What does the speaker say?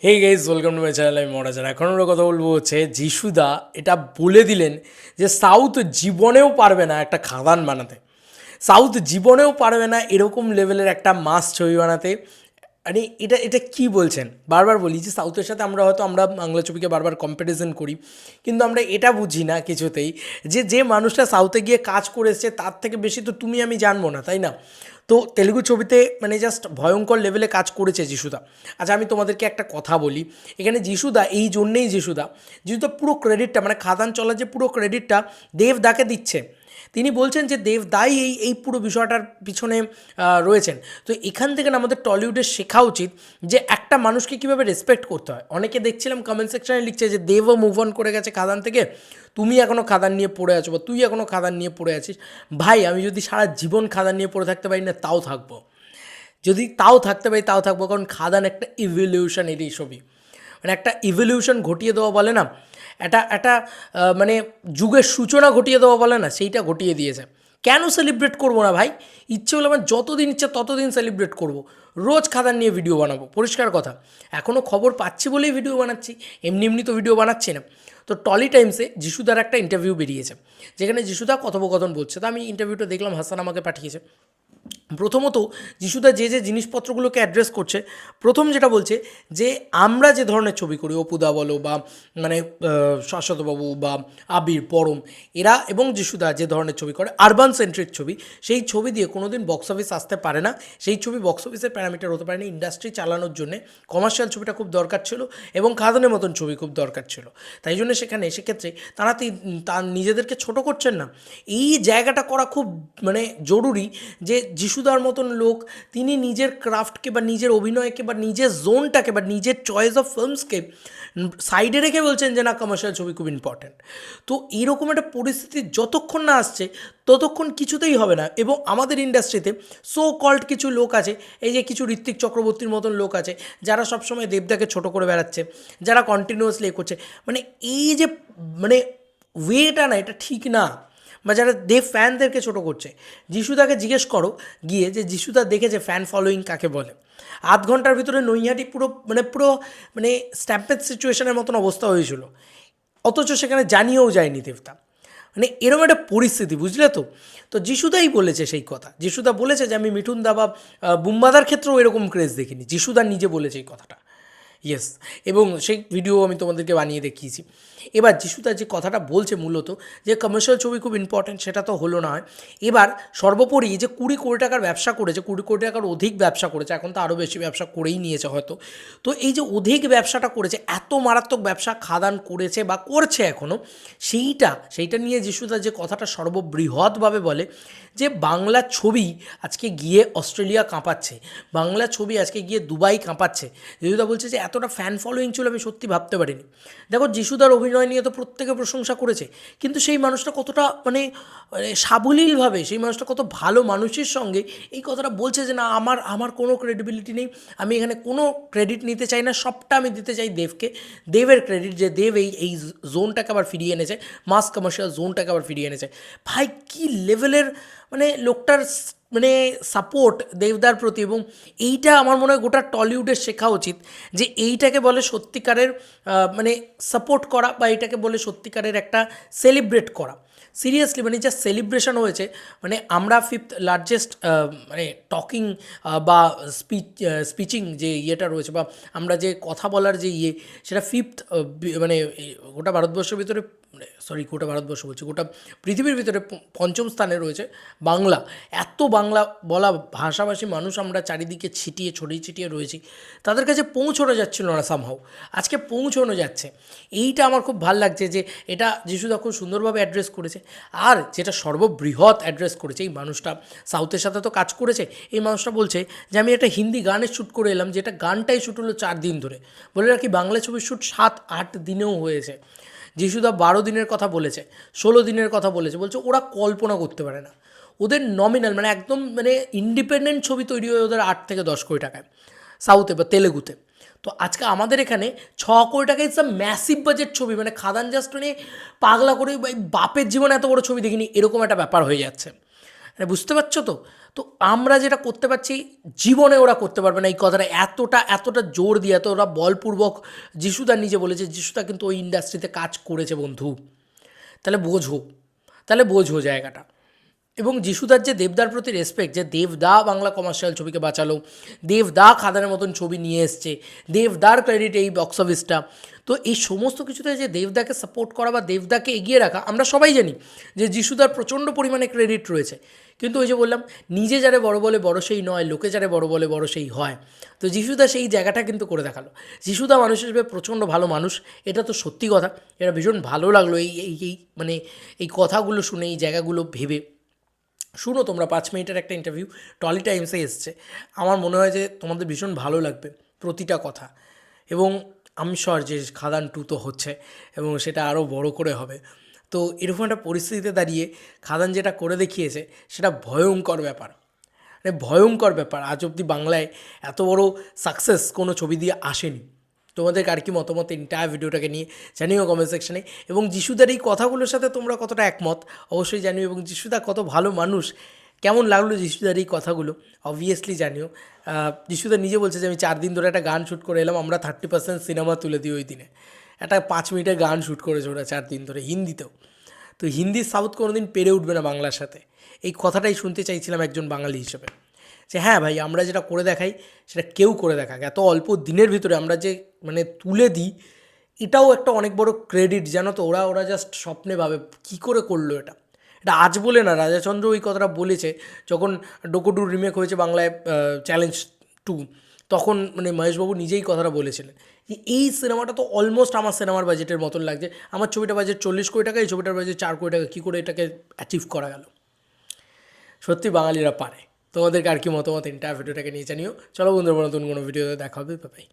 Hey guys welcome to my channel. আমি মহারাজার। এখন আমরা কথা বলবো হচ্ছে যিশুদা এটা বলে দিলেন যে সাউথ জীবনেও পারবে না একটা খাদান বানাতে, সাউথ জীবনেও পারবে না এরকম লেভেলের একটা মাস ছবি বানাতে। মানে এটা এটা কী বলছেন? বারবার বলি যে সাউথের সাথে আমরা বাংলা ছবিকে বারবার কম্প্যারিজন করি, কিন্তু আমরা এটা বুঝি না কিছুতেই যে যে মানুষটা সাউথে গিয়ে কাজ করেছে তার থেকে বেশি তো তুমি আমি জানবো না, তাই না? তো তেলুগু ছবিতে মানে জাস্ট ভয়ঙ্কর লেভেলে কাজ করেছে যিশুদা। আচ্ছা, আমি তোমাদেরকে একটা কথা বলি, এখানে যিশুদা এই জন্যেই যিশুদা পুরো ক্রেডিটটা মানে খাদান চলার যে পুরো ক্রেডিটটা দেবদাকে দিচ্ছে। তিনি বলছেন যে দেবদাই এই এই পুরো বিষয়টার পিছনে রয়েছেন। তো এখান থেকে না আমাদের টলিউডের শেখা উচিত যে একটা মানুষকে কীভাবে রেসপেক্ট করতে হয়। অনেকে দেখছিলাম কমেন্ট সেকশনে লিখছে যে দেবও মুভ অন করে গেছে খাদান থেকে, তুমি এখনও খাদান নিয়ে পড়ে আছো বা তুই এখনও খাদান নিয়ে পড়ে আছিস। ভাই, আমি যদি সারা জীবন খাদান নিয়ে পড়ে থাকতে পারি না তাও থাকবো, যদি তাও থাকতে পারি তাও থাকবো, কারণ খাদান একটা ইভলিউশন এরই ছবি। মানে একটা ইভলিউশন ঘটিয়ে দেওয়া বলে না, এটা একটা মানে যুগের সূচনা ঘটিয়ে দেওয়া বলে না, সেইটা ঘটিয়ে দিয়েছে। কেন সেলিব্রেট করবো না ভাই? ইচ্ছে হলে আমার যতদিন ইচ্ছে ততদিন সেলিব্রেট করব। রোজ খাদান নিয়ে ভিডিও বানাবো, পরিষ্কার কথা। এখনও খবর পাচ্ছি বলেই ভিডিও বানাচ্ছি, এমনি এমনি তো ভিডিও বানাচ্ছি না। তো টলি টাইমসে যিশুদার একটা ইন্টারভিউ বেরিয়েছে, যেখানে যিশুদা কথোপকথন বলছে। তো আমি ইন্টারভিউটা দেখলাম, হাসান আমাকে পাঠিয়েছে। প্রথমত যিশুদা যে যে জিনিসপত্রগুলোকে অ্যাড্রেস করছে, প্রথম যেটা বলছে যে আমরা যে ধরনের ছবি করি, অপুদা বলো বা মানে শাশ্বতবাবু বা আবির পরম, এরা এবং যিশুদা যে ধরনের ছবি করে আরবান সেন্ট্রিক ছবি, সেই ছবি দিয়ে কোনো দিন বক্স অফিস আসতে পারে না। সেই ছবি বক্স অফিসের প্যারামিটার হতে পারে না। ইন্ডাস্ট্রি চালানোর জন্যে কমার্শিয়াল ছবিটা খুব দরকার ছিল এবং খাদানের মতন ছবি খুব দরকার ছিল। তাই জন্য সেক্ষেত্রে তারা তার নিজেদেরকে ছোট করছেন না। এই জায়গাটা করা খুব মানে জরুরি যে যিশুদার মতন লোক, তিনি নিজের ক্রাফটকে বা নিজের অভিনয়কে বা নিজের জোনটাকে বা নিজের চয়েস অফ ফিল্মসকে সাইডে রেখে বলছেন যে না, কমার্শিয়াল ছবি খুব ইম্পর্ট্যান্ট। তো এরকম একটা পরিস্থিতি যতক্ষণ না আসছে ততক্ষণ কিছুতেই হবে না। এবং আমাদের ইন্ডাস্ট্রিতে সো কল্ড কিছু লোক আছে, এই যে কিছু ঋত্বিক চক্রবর্তীর মতন লোক আছে, যারা সবসময় দেবদাকে ছোট করে বেড়াচ্ছে, যারা কন্টিনিউয়াসলি করছে। মানে এই যে মানে ওয়েটা না, এটা ঠিক না। বা যারা দেব ফ্যানদেরকে ছোটো করছে, যিশুদাকে জিজ্ঞেস করো গিয়ে যে যিশুদা দেখেছে ফ্যান ফলোয়িং কাকে বলে। আধ ঘন্টার ভিতরে নৈহাটি পুরো মানে স্ট্যাম্পেড সিচুয়েশনের মতন অবস্থা হয়েছিল, অথচ সেখানে জানিয়েও যায়নি দেবতা। মানে এরকম একটা পরিস্থিতি, বুঝলে তো? তো যিশুদাই বলেছে সেই কথা। যিশুদা বলেছে যে আমি মিঠুন দা বা বুম্বাদার ক্ষেত্রেও এরকম ক্রেজ দেখিনি। যিশুদা নিজে বলেছে এই কথাটা। ইয়েস, এবং সেই ভিডিও আমি তোমাদেরকে বানিয়ে দেখিয়েছি। এবার যিশুদা যে কথাটা বলছে মূলত যে কমার্শিয়াল ছবি খুব ইম্পর্ট্যান্ট, সেটা তো হলো না হয়। এবার সর্বোপরি যে 20 কোটি টাকার ব্যবসা করেছে, 20 কোটি টাকার অধিক ব্যবসা করেছে, এখন তো আরও বেশি ব্যবসা করেই নিয়েছে হয়তো। তো এই যে অধিক ব্যবসাটা করেছে, এত মারাত্মক ব্যবসা খাদান করেছে বা করছে এখনও, সেইটা নিয়ে যিশুদা যে কথাটা সর্ববৃহৎভাবে বলে যে বাংলা ছবি আজকে গিয়ে অস্ট্রেলিয়া কাঁপাচ্ছে, বাংলা ছবি আজকে গিয়ে দুবাই কাঁপাচ্ছে। যিশুদা বলছে যে এতটা ফ্যান ফলোয়িং ছিল আমি সত্যি ভাবতে পারিনি। দেখো, যিশুদার অভিনয় নিয়ে তো প্রত্যেকে প্রশংসা করেছে, কিন্তু সেই মানুষটা কতটা মানে সাবলীলভাবে, সেই মানুষটা কত ভালো মানুষের সঙ্গে এই কথাটা বলছে যে না, আমার আমার কোনো ক্রেডিবিলিটি নেই, আমি এখানে কোনো ক্রেডিট নিতে চাই না, সবটা আমি দিতে চাই দেবকে। দেবের ক্রেডিট, যে দেব এই এই জোনটাকে আবার ফিরিয়ে এনেছে, মাস কমার্শিয়াল জোনটাকে আবার ফিরিয়ে এনেছে। ভাই, কী লেভেলের মানে লোকটার মানে সাপোর্ট দেবদার প্রতি। এবং এইটা আমার মনে হয় গোটা টলিউডের শেখা উচিত যে এইটাকে বলে সত্যিকারের মানে সাপোর্ট করা, বা এইটাকে বলে সত্যিকারের একটা সেলিব্রেট করা। সিরিয়াসলি মানে যা সেলিব্রেশন হয়েছে, মানে আমরা 5th লার্জেস্ট মানে টকিং বা স্পিচিং যে ইয়েটা রয়েছে, বা আমরা যে কথা বলার যে সেটা 5th মানে গোটা ভারতবর্ষের ভিতরে, গোটা ভারতবর্ষ বলছি, গোটা পৃথিবীর ভিতরে 5ম স্থানে রয়েছে বাংলা। এত বাংলা বলা ভাষাভাষী মানুষ আমরা চারিদিকে ছড়িয়ে ছিটিয়ে রয়েছি, তাদের কাছে পৌঁছানো যাচ্ছিল না সামহাও, আজকে পৌঁছানো যাচ্ছে। এইটা আমার খুব ভাল লাগছে যে এটা যিশুদা খুব সুন্দরভাবে অ্যাড্রেস করেছে। আর যেটা সর্ববৃহৎ অ্যাড্রেস করেছে এই মানুষটা, সাউথের সাথে তো কাজ করেছে, এই মানুষটা বলছে যে আমি একটা হিন্দি গানের শ্যুট করে এলাম, যেটা গানটাই শ্যুট হলো 4 দিন ধরে। বলে রাখি, বাংলা ছবির শ্যুট 7-8 দিনেও হয়েছে। যিশুদা 12 দিনের কথা বলেছে, 16 দিনের কথা বলেছে, বলছে ওরা কল্পনা করতে পারে না। ওদের নমিনাল মানে একদম মানে ইন্ডিপেন্ডেন্ট ছবি তৈরি হয় ওদের 8 থেকে 10 কোটি টাকায়, সাউথে বা তেলেগুতে। তো আজকে আমাদের এখানে 6 কোটি টাকা ইটস আ ম্যাসিভ বাজেট ছবি। মানে খাদান জাস্ট মানে পাগলা করে বাপের জীবনে এত বড় ছবি দেখিনি, এরকম একটা ব্যাপার হয়ে যাচ্ছে। মানে বুঝতে পারছো তো? তো আমরা যেটা করতে পারছি জীবনে ওরা করতে পারবে না, এই কথাটা এতটা জোর দিয়ে ওরা বলপূর্বক যিশুদা নিজে বলেছে। যিশুদা কিন্তু ওই ইন্ডাস্ট্রিতে কাজ করেছে বন্ধু, তাহলে বোঝো জায়গাটা। এবং যিশুদার যে দেবদার প্রতি রেসপেক্ট, যে দেবদা বাংলা কমার্শিয়াল ছবিকে বাঁচালো, দেবদা খাদানের মতন ছবি নিয়ে এসছে, দেবদার ক্রেডিট এই বক্স অফিসটা। তো এই সমস্ত কিছুতে যে দেবদাকে সাপোর্ট করা বা দেবদাকে এগিয়ে রাখা, আমরা সবাই জানি যে যিশুদার প্রচণ্ড পরিমাণে ক্রেডিট রয়েছে। কিন্তু ওই যে বললাম, নিজে যারে বড় বলে বড় সেই নয়, লোকে যারে বড় বলে বড় সেই হয়। তো যিশুদা সেই জায়গাটা কিন্তু করে দেখালো। যিশুদা মানুষ হিসেবে প্রচণ্ড ভালো মানুষ, এটা তো সত্যি কথা। এটা ভীষণ ভালো লাগলো এই এই এই মানে এই কথাগুলো শুনে, এই জায়গাগুলো ভেবে। শুনো তোমরা, 5 মিনিটের একটা ইন্টারভিউ টলি টাইমসে এসছে। আমার মনে হয় যে তোমাদের ভীষণ ভালো লাগবে প্রতিটা কথা। এবং আমি শিওর যে খাদান 2 তো হচ্ছে এবং সেটা আরও বড় করে হবে। তো এরকম একটা পরিস্থিতিতে দাঁড়িয়ে খাদান যেটা করে দেখিয়েছে সেটা ভয়ঙ্কর ব্যাপার, মানে ভয়ঙ্কর ব্যাপার। আজ অবধি বাংলায় এত বড় সাকসেস কোনো ছবি দিয়ে আসেনি। তোমাদের আর কি মতামত এন্টায়ার ভিডিওটাকে নিয়ে জানিও কমেন্ট সেকশানে। এবং যিশুদার এই কথাগুলোর সাথে তোমরা কতটা একমত অবশ্যই জানিও। এবং যিশুদা কত ভালো মানুষ, কেমন লাগলো যিশুদার এই কথাগুলো অবভিয়াসলি জানিও। যিশুদা নিজে বলছে যে আমি 4 দিন ধরে একটা গান শ্যুট করে এলাম, আমরা 30% সিনেমা তুলে দিই ওই দিনে। একটা 5 মিনিটের গান শ্যুট করেছে ওরা 4 দিন ধরে, হিন্দিতেও। তো হিন্দি সাউথ কোনো দিন পেরে উঠবে না বাংলার সাথে। এই কথাটাই শুনতে চাইছিলাম একজন বাঙালি হিসেবে, যে হ্যাঁ ভাই, আমরা যেটা করে দেখাই সেটা কেউ করে দেখাক। এত অল্প দিনের ভিতরে আমরা যে তুলে দিই, এটাও একটা অনেক বড় ক্রেডিট, জানো তো। ওরা জাস্ট স্বপ্নে ভাবে কী করে করলো এটা। এটা আজ বলে না, রাজাচন্দ্র ওই কথাটা বলেছে যখন ডোকোটুর রিমেক হয়েছে বাংলায়, চ্যালেঞ্জ 2, তখন মহেশবাবু নিজেই কথাটা বলেছিলেন যে এই সিনেমাটা তো অলমোস্ট আমার সিনেমার বাজেটের মতন লাগছে। আমার ছবিটা বাজেট 40 কোটি টাকা, এই ছবিটার বাজেট 4 কোটি টাকা, কী করে এটাকে অ্যাচিভ করা গেল। সত্যি বাঙালিরা পারে। তোমাদেরকে আর কি মতামত এন্টায়ার ভিডিওটাকে নিয়ে জানিও। চলো বন্ধুরা, নতুন কোনো ভিডিওতে দেখা হবে। বাই।